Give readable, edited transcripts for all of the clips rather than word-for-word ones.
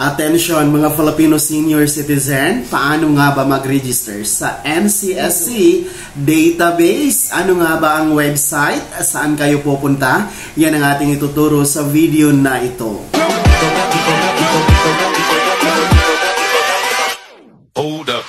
Attention mga Filipino senior citizen, paano nga ba mag-register sa NCSC database? Ano nga ba ang website? Saan kayo pupunta? Yan ang ating ituturo sa video na ito. Hold up.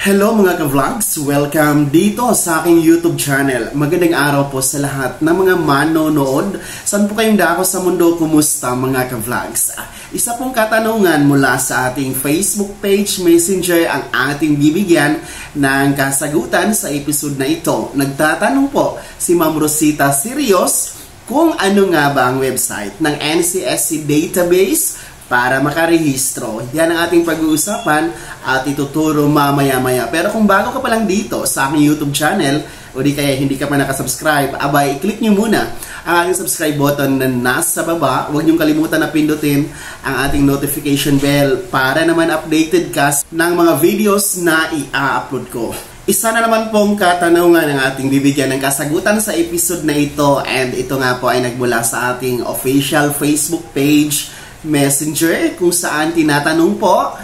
Hello mga ka-vlogs! Welcome dito sa aking YouTube channel. Magandang araw po sa lahat ng mga manonood. Saan po kayong dako sa mundo? Kumusta mga ka-vlogs? Isa pong katanungan mula sa ating Facebook page Messenger ang ating bibigyan ng kasagutan sa episode na ito. Nagtatanong po si Ma'am Rosita Sirios kung ano nga ba ang website ng NCSC database para makarehistro. Yan ang ating pag-uusapan at ituturo mamaya-maya. Pero kung bago ka pa lang dito sa aking YouTube channel, o di kaya hindi ka pa nakasubscribe, abay, i-click nyo muna ang ating subscribe button na nasa baba. Huwag nyong kalimutan na pindutin ang ating notification bell para naman updated ka ng mga videos na i-upload ko. Isa na naman pong katanungan ng ating bibigyan ng kasagutan sa episode na ito, and ito nga po ay nagmula sa ating official Facebook page Messenger, kung saan tinatanong po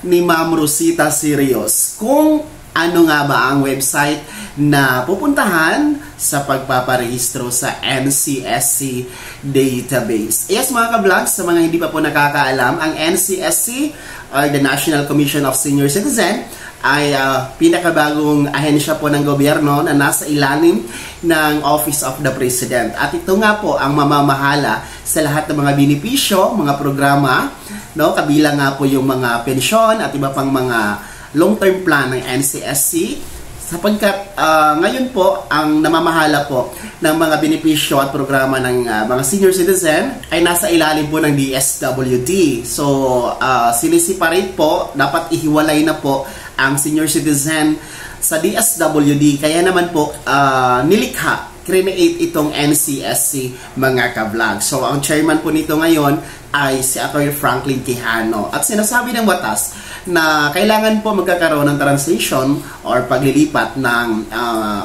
ni Ma'am Rosita Sirios kung ano nga ba ang website na pupuntahan sa pagpaparehistro sa NCSC database. Yes mga ka-vlogs, sa mga hindi pa po nakakaalam, ang NCSC or the National Commission of Senior Citizen ay pinakabagong ahensya po ng gobyerno na nasa ilalim ng Office of the President. At ito nga po ang mamamahala sa lahat ng mga benepisyo, mga programa, no? Kabilang nga po yung mga pensyon at iba pang mga long-term plan ng NCSC. Sapagkat ngayon po, ang namamahala po ng mga benepisyo at programa ng mga senior citizen ay nasa ilalim po ng DSWD. So, sinisiparate po, dapat ihiwalay na po ang senior citizen sa DSWD. Kaya naman po, create itong NCSC mga ka-vlog. So, ang chairman po nito ngayon ay si Atty. Franklin Quijano. At sinasabi ng batas na kailangan po magkakaroon ng transition or paglilipat ng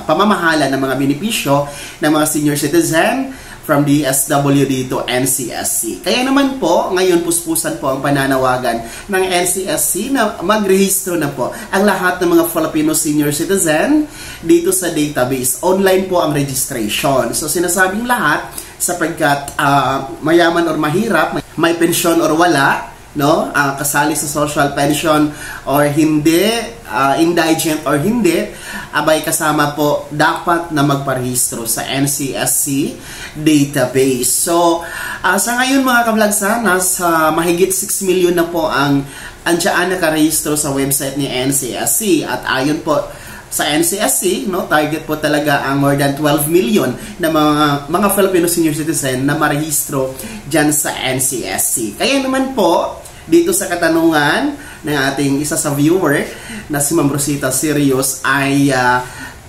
pamamahala ng mga benepisyo ng mga senior citizen from DSWD to NCSC. Kaya naman po, ngayon puspusan po ang pananawagan ng NCSC na magrehistro na po ang lahat ng mga Filipino senior citizen dito sa database. Online po ang registration. So sinasabing lahat sapagkat mayaman or mahirap, may pensyon or wala, no? Kasali sa social pension or hindi, indigent or hindi, abay kasama po dapat na magparehistro sa NCSC database. So, sa ngayon mga ka-vlogs, nasa mahigit 6 million na po ang andyan nakarehistro sa website ni NCSC. At ayon po sa NCSC, no, target po talaga ang more than 12 million na mga Filipino senior citizen na marehistro dyan sa NCSC. Kaya naman po, dito sa katanungan ng ating isa sa viewer na si Ma'am Rosita Sirios ay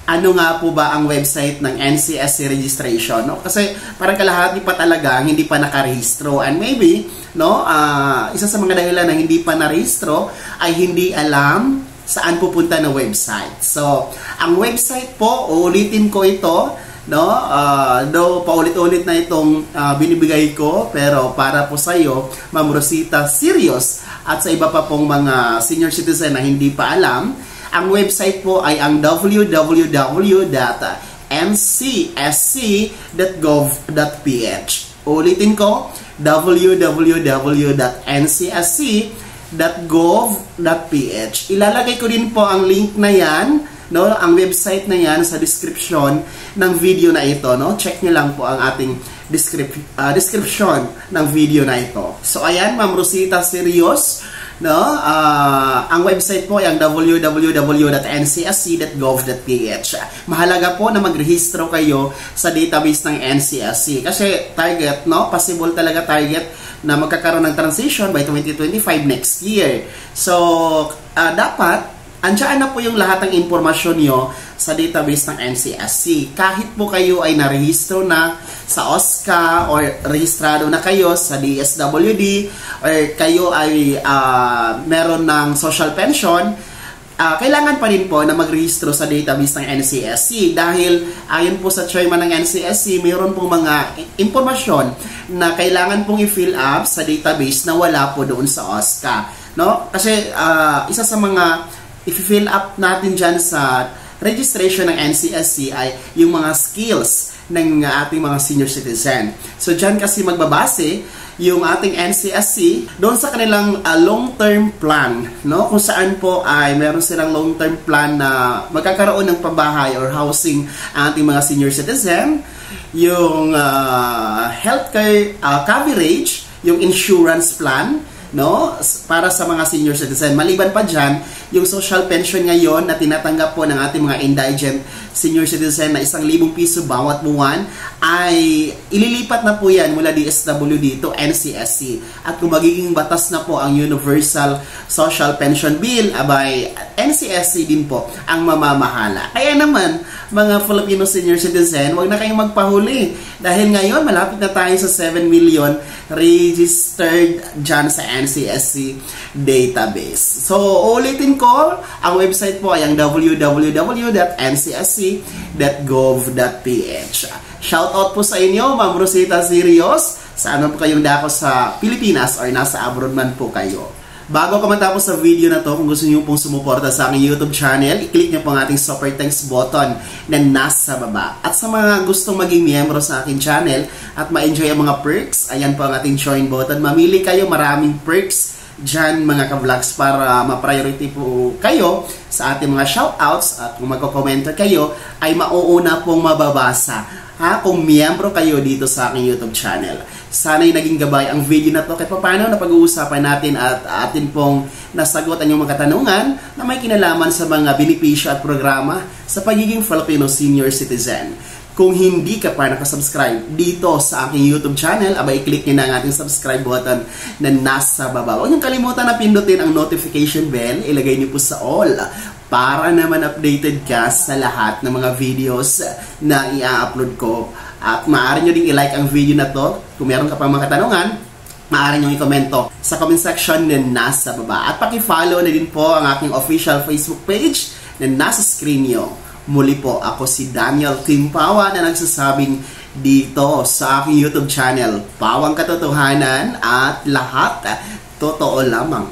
ano nga po ba ang website ng NCSC registration? No? Kasi parang kalahati pa talaga hindi pa nakarehistro, and maybe no, isa sa mga dahilan na hindi pa narehistro ay hindi alam saan pupunta na website. So, ang website po, ulitin ko ito, no, though paulit-ulit na itong binibigay ko, pero para po sa iyo, Ma'am Rosita Sirios, at sa iba pa pong mga senior citizen na hindi pa alam, ang website po ay ang www.ncsc.gov.ph. Ulitin ko, www.ncsc.gov.ph. Ilalagay ko din po ang link na yan, no, ang website na yan sa description ng video na ito, no. Check niyo lang po ang ating description ng video na ito. So ayan, Ma'am Rosita Sirios, no, ang website po ay ang www.ncsc.gov.ph. Mahalaga po na magrehistro kayo sa database ng NCSC kasi target, no, possible talaga target na magkakaroon ng transition by 2025 next year. So dapat andyan na po yung lahat ng impormasyon nyo sa database ng NCSC. Kahit po kayo ay narehistro na sa OSCA or rehistrado na kayo sa DSWD or kayo ay meron ng social pension, kailangan pa rin po na magrehistro sa database ng NCSC dahil ayon po sa chairman ng NCSC, mayroon pong mga impormasyon na kailangan pong i-fill up sa database na wala po doon sa OSCA. No? Kasi isa sa mga i-fill up natin dyan sa registration ng NCSC ay yung mga skills ng ating mga senior citizen. So dyan kasi magbabase yung ating NCSC doon sa kanilang long-term plan, no? Kung saan po ay meron silang long-term plan na magkakaroon ng pabahay or housing ang ating mga senior citizen, yung healthcare coverage, yung insurance plan, no, para sa mga senior citizen. Maliban pa dyan, yung social pension ngayon na tinatanggap po ng ating mga indigent senior citizen na 1,000 piso bawat buwan ay ililipat na po yan mula DSWD to NCSC. At kung magiging batas na po ang Universal Social Pension Bill, abay NCSC din po ang mamamahala. Kaya naman, mga Filipino senior citizen, huwag na kayong magpahuli dahil ngayon malapit na tayo sa 7 million registered dyan sa NCSC database. So, ulitin ko, ang website po ay ang www.ncsc.gov.ph. Shoutout po sa inyo, Ma'am Rosita Sirios. Saan po kayong dako sa Pilipinas or nasa abroad man po kayo. Bago ko matapos sa video na to, kung gusto niyo pong sumuporta sa aking YouTube channel, i-click niyo po ang ating super thanks button na nasa baba. At sa mga gustong maging miyembro sa aking channel at ma-enjoy ang mga perks, ayan po ang ating join button. Mamili kayo, maraming perks dyan mga ka-vlogs para ma-priority po kayo sa ating mga shoutouts. At kung magko-commenter kayo, ay mauuna pong mababasa kung miyembro kayo dito sa aking YouTube channel. Sana'y naging gabay ang video na to kahit paano na pag-uusapan natin at atin pong nasagot ang inyong mga katanungan na may kinalaman sa mga benepisyo at programa sa pagiging Filipino senior citizen. Kung hindi ka pa nakasubscribe dito sa aking YouTube channel, abay i-click nyo na ang ating subscribe button na nasa baba. Huwag niyong kalimutan na pindutin ang notification bell, ilagay niyo po sa all para naman updated ka sa lahat ng mga videos na i-upload ko. At maaari nyo ding i-like ang video na to. Kung meron ka pang mga katanungan, maaari nyo i-komento sa comment section na nasa baba. At paki-follow na din po ang aking official Facebook page na nasa screen nyo. Muli po, ako si Daniel Timpawa na nagsasabing dito sa aking YouTube channel. Pawang katotohanan at lahat totoo lamang.